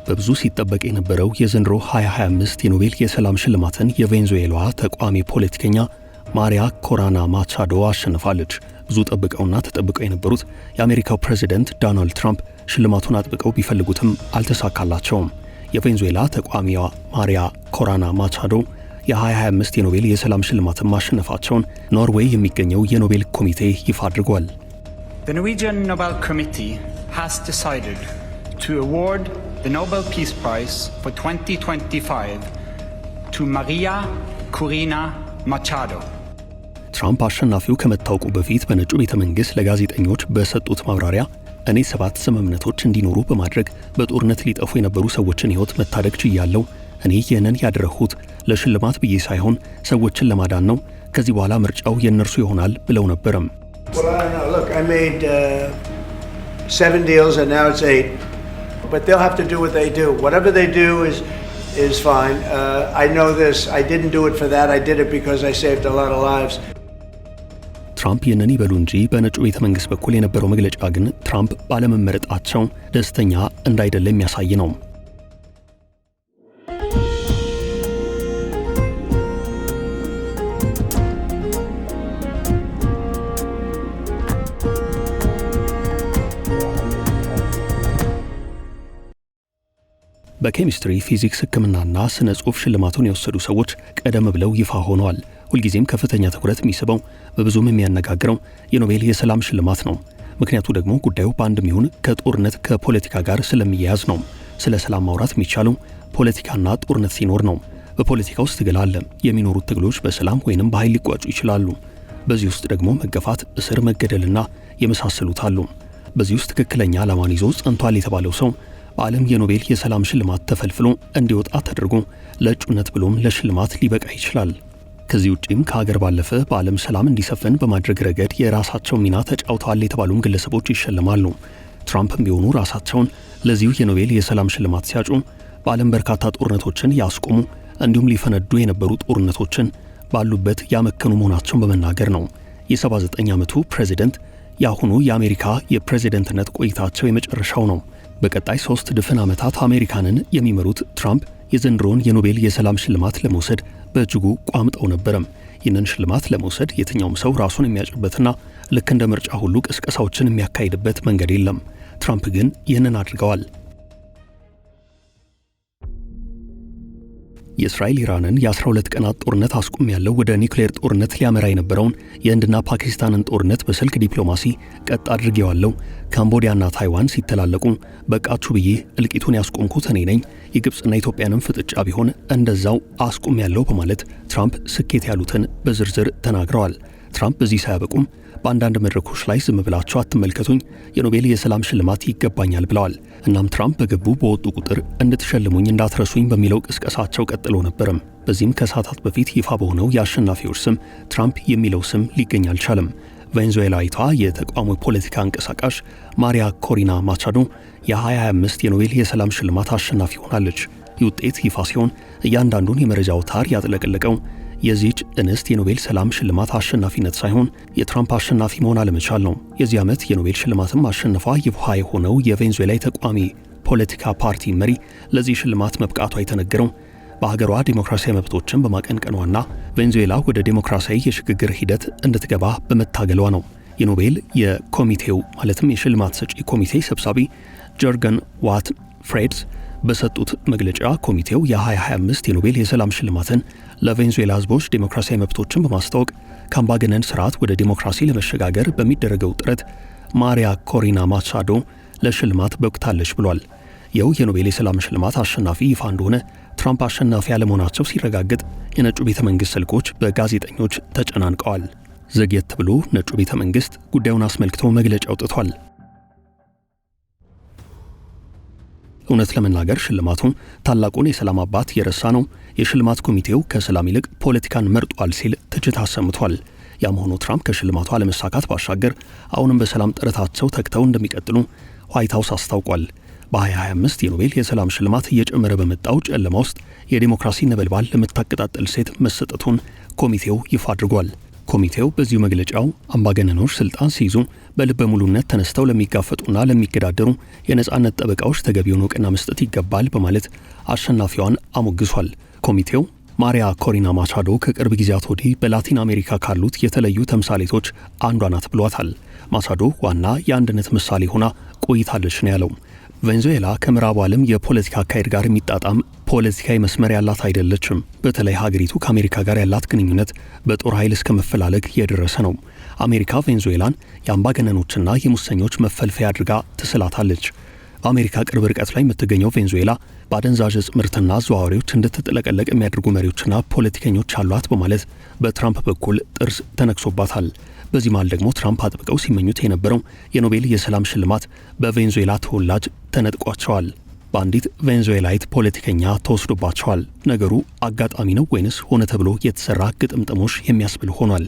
በብዙ ሲጠበቅ የነበረው የዘንድሮ 2025 የኖቤል የሰላም ሽልማትን የቬንዙዌላዋ ተቋሚ ፖለቲከኛ ማሪያ ኮራና ማቻዶ አሸንፋለች። ብዙ ጠብቀውና ተጠብቀው የነበሩት የአሜሪካው ፕሬዝዳንት ዶናልድ ትራምፕ ሽልማቱን አጥብቀው ቢፈልጉትም አልተሳካላቸውም። የቬንዙዌላ ተቋሚዋ ማሪያ ኮራና ማቻዶ የ2025 የኖቤል የሰላም ሽልማትን ማሸነፋቸውን ኖርዌይ የሚገኘው የኖቤል ኮሚቴ ይፋ አድርጓል። The Norwegian Nobel Committee has decided to award the Nobel Peace Prize for 2025 to Maria Corina Machado. ትራምፕ አሸናፊው ከመታወቁ በፊት በነጩ ቤተ መንግሥት ለጋዜጠኞች በሰጡት ማብራሪያ እኔ 7 ስምምነቶች እንዲኖሩ በማድረግ በጦርነት ሊጠፉ የነበሩ ሰዎችን ሕይወት መታደግ ችያለሁ። እኔ ይህንን ያደረግሁት ለሽልማት ብዬ ሳይሆን ሰዎችን ለማዳን ነው። ከዚህ በኋላ ምርጫው የእነርሱ ይሆናል ብለው ነበርም። Well, I don't know. Look, I made 7 deals and now it's 8. But they'll have to do what they do. Whatever they do is fine. I know this. I didn't do it for that. I did it because I saved a lot of lives. ትራምፕ ይህንን ይበሉ እንጂ በነጩ ቤተ መንግሥት በኩል የነበረው መግለጫ ግን ትራምፕ ባለመመረጣቸው ደስተኛ እንዳይደለ የሚያሳይ ነው። በኬሚስትሪ፣ ፊዚክስ፣ ሕክምናና ስነ ጽሑፍ ሽልማቱን የወሰዱ ሰዎች ቀደም ብለው ይፋ ሆነዋል። ሁልጊዜም ከፍተኛ ትኩረት የሚስበው በብዙም የሚያነጋግረው የኖቤል የሰላም ሽልማት ነው። ምክንያቱ ደግሞ ጉዳዩ በአንድም ይሁን ከጦርነት ከፖለቲካ ጋር ስለሚያያዝ ነው። ስለ ሰላም ማውራት የሚቻለው ፖለቲካና ጦርነት ሲኖር ነው። በፖለቲካ ውስጥ ትግል አለ። የሚኖሩት ትግሎች በሰላም ወይንም በኃይል ሊቋጩ ይችላሉ። በዚህ ውስጥ ደግሞ መገፋት፣ እስር፣ መገደልና የመሳሰሉት አሉ። በዚህ ውስጥ ትክክለኛ ዓላማን ይዞ ጸንቷል የተባለው ሰው በዓለም የኖቤል የሰላም ሽልማት ተፈልፍሎ እንዲወጣ ተደርጎ ለእጩነት ብሎም ለሽልማት ሊበቃ ይችላል። ከዚህ ውጪም ከሀገር ባለፈ በዓለም ሰላም እንዲሰፍን በማድረግ ረገድ የራሳቸው ሚና ተጫውተዋል የተባሉም ግለሰቦች ይሸልማሉ። ትራምፕም ቢሆኑ ራሳቸውን ለዚሁ የኖቤል የሰላም ሽልማት ሲያጩ በዓለም በርካታ ጦርነቶችን ያስቆሙ እንዲሁም ሊፈነዱ የነበሩ ጦርነቶችን ባሉበት ያመከኑ መሆናቸውን በመናገር ነው። የ79 ዓመቱ ፕሬዝዳንት የአሁኑ የአሜሪካ የፕሬዝዳንትነት ቆይታቸው የመጨረሻው ነው። በቀጣይ 3 ድፍን ዓመታት አሜሪካንን የሚመሩት ትራምፕ የዘንድሮውን የኖቤል የሰላም ሽልማት ለመውሰድ በእጅጉ ቋምጠው ነበረም። ይህንን ሽልማት ለመውሰድ የትኛውም ሰው ራሱን የሚያጭበትና ልክ እንደ ምርጫ ሁሉ ቅስቀሳዎችን የሚያካሂድበት መንገድ የለም። ትራምፕ ግን ይህንን አድርገዋል። የእስራኤል ኢራንን የ12 ቀናት ጦርነት አስቁም ያለው ወደ ኒውክሌር ጦርነት ሊያመራ የነበረውን የህንድና ፓኪስታንን ጦርነት በስልክ ዲፕሎማሲ ቀጥ አድርጌዋለሁ። ካምቦዲያና ታይዋን ሲተላለቁ በቃችሁ ብዬ እልቂቱን ያስቆምኩት እኔ ነኝ። የግብፅና ኢትዮጵያንም ፍጥጫ ቢሆን እንደዛው አስቁም ያለው በማለት ትራምፕ ስኬት ያሉትን በዝርዝር ተናግረዋል። ትራምፕ በዚህ ሳያበቁም በአንዳንድ መድረኮች ላይ ዝም ብላችሁ አትመልከቱኝ፣ የኖቤል የሰላም ሽልማት ይገባኛል ብለዋል። እናም ትራምፕ በገቡ በወጡ ቁጥር እንድትሸልሙኝ እንዳትረሱኝ በሚለው ቅስቀሳቸው ቀጥሎ ነበርም። በዚህም ከሰዓታት በፊት ይፋ በሆነው የአሸናፊዎች ስም ትራምፕ የሚለው ስም ሊገኝ አልቻለም። ቬንዙዌላዊቷ የተቃውሞ ፖለቲካ አንቀሳቃሽ ማሪያ ኮሪና ማቻዶ የ2025 የኖቤል የሰላም ሽልማት አሸናፊ ሆናለች። ይህ ውጤት ይፋ ሲሆን እያንዳንዱን የመረጃ አውታር ያጥለቀለቀው የዚህች እንስት የኖቤል ሰላም ሽልማት አሸናፊነት ሳይሆን የትራምፕ አሸናፊ መሆን አለመቻል ነው። የዚህ ዓመት የኖቤል ሽልማትም አሸነፏ ይፋ የሆነው የቬንዙዌላ ተቋሚ ፖለቲካ ፓርቲ መሪ ለዚህ ሽልማት መብቃቷ የተነገረው በሀገሯ ዲሞክራሲያዊ መብቶችን በማቀንቀኗና ቬንዙዌላ ወደ ዲሞክራሲያዊ የሽግግር ሂደት እንድትገባ በመታገሏ ነው። የኖቤል የኮሚቴው ማለትም የሽልማት ሰጪ ኮሚቴ ሰብሳቢ ጆርገን ዋት ፍሬድስ በሰጡት መግለጫ ኮሚቴው የ2025 የኖቤል የሰላም ሽልማትን ለቬንዙዌላ ሕዝቦች ዲሞክራሲያዊ መብቶችን በማስታወቅ ከአምባገነን ስርዓት ወደ ዲሞክራሲ ለመሸጋገር በሚደረገው ጥረት ማሪያ ኮሪና ማቻዶ ለሽልማት በቅታለች ብሏል። ይኸው የኖቤል የሰላም ሽልማት አሸናፊ ይፋ እንደሆነ ትራምፕ አሸናፊ ያለመሆናቸው ሲረጋገጥ የነጩ ቤተ መንግሥት ስልኮች በጋዜጠኞች ተጨናንቀዋል። ዘግየት ብሎ ነጩ ቤተ መንግሥት ጉዳዩን አስመልክቶ መግለጫ አውጥቷል። እውነት ለመናገር ሽልማቱ ታላቁን የሰላም አባት የረሳ ነው። የሽልማት ኮሚቴው ከሰላም ይልቅ ፖለቲካን መርጧል ሲል ትችት አሰምቷል። ያም ሆኖ ትራምፕ ከሽልማቱ አለመሳካት ባሻገር አሁንም በሰላም ጥረታቸው ተግተው እንደሚቀጥሉ ዋይት ሃውስ አስታውቋል። በ2025 የኖቤል የሰላም ሽልማት እየጨመረ በመጣው ጨለማ ውስጥ የዲሞክራሲ ነበልባል ለምታቀጣጥል ሴት መሰጠቱን ኮሚቴው ይፋ አድርጓል። ኮሚቴው በዚሁ መግለጫው አምባገነኖች ስልጣን ሲይዙ በልበ ሙሉነት ተነስተው ለሚጋፈጡና ለሚገዳደሩ የነጻነት ጠበቃዎች ተገቢውን እውቅና መስጠት ይገባል በማለት አሸናፊዋን አሞግሷል። ኮሚቴው ማሪያ ኮሪና ማቻዶ ከቅርብ ጊዜያት ወዲህ በላቲን አሜሪካ ካሉት የተለዩ ተምሳሌቶች አንዷ ናት ብሏታል። ማቻዶ ዋና የአንድነት ምሳሌ ሆና ቆይታለች ነው ያለው። ቬንዙዌላ ከምዕራቡ ዓለም የፖለቲካ አካሄድ ጋር የሚጣጣም ፖለቲካዊ መስመር ያላት አይደለችም። በተለይ ሀገሪቱ ከአሜሪካ ጋር ያላት ግንኙነት በጦር ኃይል እስከ መፈላለግ የደረሰ ነው። አሜሪካ ቬንዙዌላን የአምባገነኖችና የሙሰኞች መፈልፈያ አድርጋ ትስላታለች። በአሜሪካ ቅርብ ርቀት ላይ የምትገኘው ቬንዙዌላ በአደንዛዥ ዕፅ ምርትና አዘዋዋሪዎች እንድትጥለቀለቅ የሚያደርጉ መሪዎችና ፖለቲከኞች አሏት በማለት በትራምፕ በኩል ጥርስ ተነክሶባታል። በዚህ መሃል ደግሞ ትራምፕ አጥብቀው ሲመኙት የነበረው የኖቤል የሰላም ሽልማት በቬንዙዌላ ተወላጅ ተነጥቋቸዋል። በአንዲት ቬንዙዌላዊት ፖለቲከኛ ተወስዶባቸዋል። ነገሩ አጋጣሚ ነው ወይንስ ሆነ ተብሎ የተሰራ ግጥምጥሞሽ የሚያስብል ሆኗል።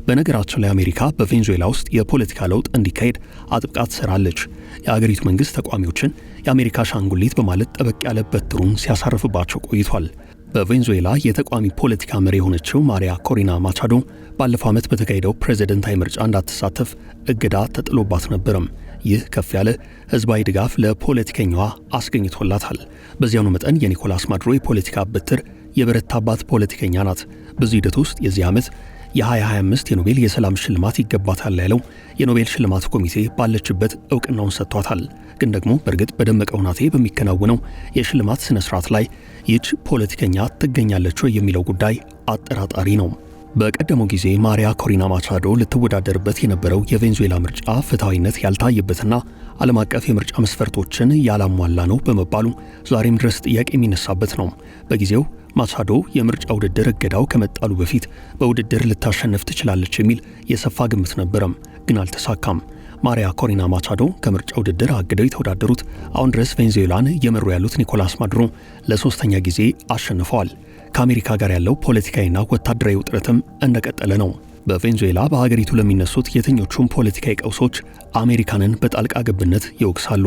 በነገራችን ላይ አሜሪካ በቬንዙዌላ ውስጥ የፖለቲካ ለውጥ እንዲካሄድ አጥብቃ ትሰራለች። የአገሪቱ መንግስት ተቋሚዎችን የአሜሪካ አሻንጉሊት በማለት ጠበቅ ያለ በትሩን ሲያሳርፍባቸው ቆይቷል። በቬንዙዌላ የተቋሚ ፖለቲካ መሪ የሆነችው ማሪያ ኮሪና ማቻዶ ባለፈው ዓመት በተካሄደው ፕሬዝደንታዊ ምርጫ እንዳትሳተፍ እገዳ ተጥሎባት ነበርም። ይህ ከፍ ያለ ህዝባዊ ድጋፍ ለፖለቲከኛዋ አስገኝቶላታል። በዚያኑ መጠን የኒኮላስ ማዱሮ የፖለቲካ በትር የበረታባት ፖለቲከኛ ናት። በዚህ ሂደት ውስጥ የዚህ ዓመት የ2025 የኖቤል የሰላም ሽልማት ይገባታል ያለው የኖቤል ሽልማት ኮሚቴ ባለችበት እውቅናውን ሰጥቷታል። ግን ደግሞ በእርግጥ በደመቀ ሁናቴ በሚከናወነው የሽልማት ስነ ስርዓት ላይ ይህች ፖለቲከኛ ትገኛለች የሚለው ጉዳይ አጠራጣሪ ነው። በቀደመው ጊዜ ማሪያ ኮሪና ማቻዶ ልትወዳደርበት የነበረው የቬንዙዌላ ምርጫ ፍትሐዊነት ያልታየበትና ዓለም አቀፍ የምርጫ መስፈርቶችን ያላሟላ ነው በመባሉ ዛሬም ድረስ ጥያቄ የሚነሳበት ነው። በጊዜው ማቻዶ የምርጫ ውድድር እገዳው ከመጣሉ በፊት በውድድር ልታሸንፍ ትችላለች የሚል የሰፋ ግምት ነበረም፣ ግን አልተሳካም። ማሪያ ኮሪና ማቻዶ ከምርጫ ውድድር አግደው የተወዳደሩት አሁን ድረስ ቬንዙዌላን እየመሩ ያሉት ኒኮላስ ማዱሮ ለሶስተኛ ጊዜ አሸንፈዋል። ከአሜሪካ ጋር ያለው ፖለቲካዊና ወታደራዊ ውጥረትም እንደቀጠለ ነው። በቬንዙዌላ በሀገሪቱ ለሚነሱት የትኞቹም ፖለቲካዊ ቀውሶች አሜሪካንን በጣልቃ ገብነት ይወቅሳሉ።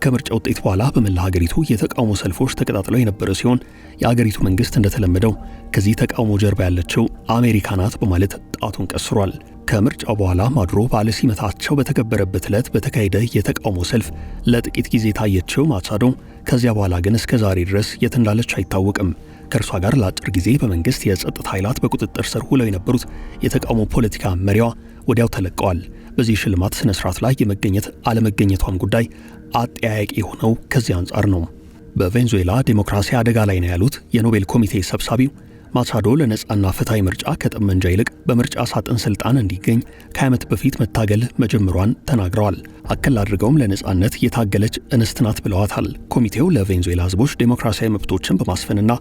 ከምርጫ ውጤት በኋላ በመላ ሀገሪቱ የተቃውሞ ሰልፎች ተቀጣጥለው የነበረ ሲሆን የሀገሪቱ መንግስት እንደተለመደው ከዚህ ተቃውሞ ጀርባ ያለችው አሜሪካ ናት በማለት ጣቱን ቀስሯል። ከምርጫው በኋላ ማዱሮ ባለ ሲመታቸው በተከበረበት ዕለት በተካሄደ የተቃውሞ ሰልፍ ለጥቂት ጊዜ ታየችው ማቻዶ ከዚያ በኋላ ግን እስከ ዛሬ ድረስ የት እንዳለች አይታወቅም። ከእርሷ ጋር ለአጭር ጊዜ በመንግስት የጸጥታ ኃይላት በቁጥጥር ስር ውለው የነበሩት የተቃውሞ ፖለቲካ መሪዋ ወዲያው ተለቀዋል። በዚህ ሽልማት ስነ ስርዓት ላይ የመገኘት አለመገኘቷም ጉዳይ አጠያያቂ የሆነው ከዚህ አንጻር ነው። በቬንዙዌላ ዴሞክራሲ አደጋ ላይ ነው ያሉት የኖቤል ኮሚቴ ሰብሳቢው ማቻዶ ለነጻና ፍትሐዊ ምርጫ ከጠመንጃ ይልቅ በምርጫ ሳጥን ስልጣን እንዲገኝ ከዓመት በፊት መታገል መጀመሯን ተናግረዋል። አከል አድርገውም ለነጻነት የታገለች እንስት ናት ብለዋታል። ኮሚቴው ለቬንዙዌላ ህዝቦች ዴሞክራሲያዊ መብቶችን በማስፈንና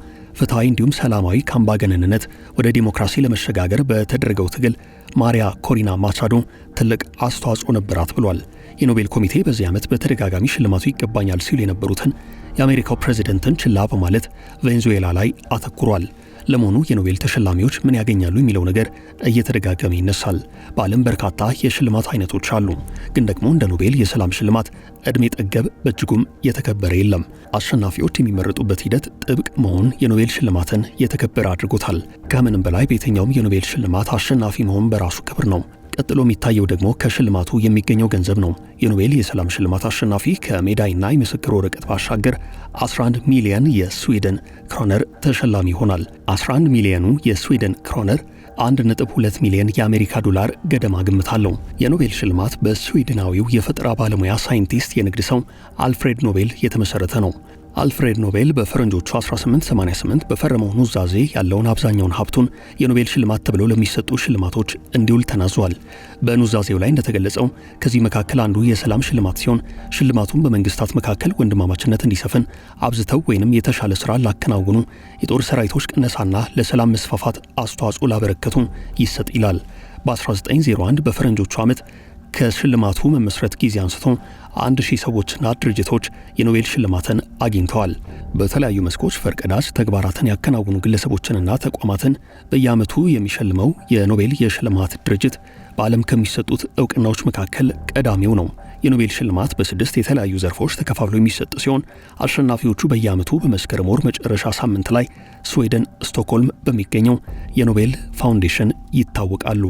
ፍትሐዊ እንዲሁም ሰላማዊ ከአምባገነንነት ወደ ዴሞክራሲ ለመሸጋገር በተደረገው ትግል ማሪያ ኮሪና ማቻዶ ትልቅ አስተዋጽኦ ነበራት ብሏል። የኖቤል ኮሚቴ በዚህ ዓመት በተደጋጋሚ ሽልማቱ ይገባኛል ሲሉ የነበሩትን የአሜሪካው ፕሬዝደንትን ችላ በማለት ቬንዙዌላ ላይ አተኩሯል። ለመሆኑ የኖቤል ተሸላሚዎች ምን ያገኛሉ የሚለው ነገር እየተደጋገመ ይነሳል። በዓለም በርካታ የሽልማት አይነቶች አሉ። ግን ደግሞ እንደ ኖቤል የሰላም ሽልማት ዕድሜ ጠገብ በእጅጉም የተከበረ የለም። አሸናፊዎች የሚመረጡበት ሂደት ጥብቅ መሆን የኖቤል ሽልማትን የተከበረ አድርጎታል። ከምንም በላይ በየትኛውም የኖቤል ሽልማት አሸናፊ መሆን በራሱ ክብር ነው። ቀጥሎ የሚታየው ደግሞ ከሽልማቱ የሚገኘው ገንዘብ ነው። የኖቤል የሰላም ሽልማት አሸናፊ ከሜዳይና የምስክር ወረቀት ባሻገር 11 ሚሊዮን የስዊድን ክሮነር ተሸላሚ ይሆናል። 11 ሚሊዮኑ የስዊድን ክሮነር 1.2 ሚሊዮን የአሜሪካ ዶላር ገደማ ግምት አለው። የኖቤል ሽልማት በስዊድናዊው የፈጠራ ባለሙያ ሳይንቲስት የንግድ ሰው አልፍሬድ ኖቤል የተመሰረተ ነው። አልፍሬድ ኖቤል በፈረንጆቹ 1888 በፈረመው ኑዛዜ ያለውን አብዛኛውን ሀብቱን የኖቤል ሽልማት ተብለው ለሚሰጡ ሽልማቶች እንዲውል ተናዟል። በኑዛዜው ላይ እንደተገለጸው ከዚህ መካከል አንዱ የሰላም ሽልማት ሲሆን ሽልማቱን በመንግስታት መካከል ወንድማማችነት እንዲሰፍን አብዝተው ወይንም የተሻለ ስራ ላከናወኑ፣ የጦር ሰራዊቶች ቅነሳና ለሰላም መስፋፋት አስተዋጽኦ ላበረከቱ ይሰጥ ይላል። በ1901 በፈረንጆቹ ዓመት ከሽልማቱ መመስረት ጊዜ አንስቶ 1000 ሰዎችና ድርጅቶች የኖቤል ሽልማትን አግኝተዋል። በተለያዩ መስኮች ፈርቀዳጅ ተግባራትን ያከናወኑ ግለሰቦችንና ተቋማትን በየዓመቱ የሚሸልመው የኖቤል የሽልማት ድርጅት በዓለም ከሚሰጡት እውቅናዎች መካከል ቀዳሚው ነው። የኖቤል ሽልማት በ6 የተለያዩ ዘርፎች ተከፋፍሎ የሚሰጥ ሲሆን አሸናፊዎቹ በየዓመቱ በመስከረም ወር መጨረሻ ሳምንት ላይ ስዊድን ስቶክሆልም በሚገኘው የኖቤል ፋውንዴሽን ይታወቃሉ።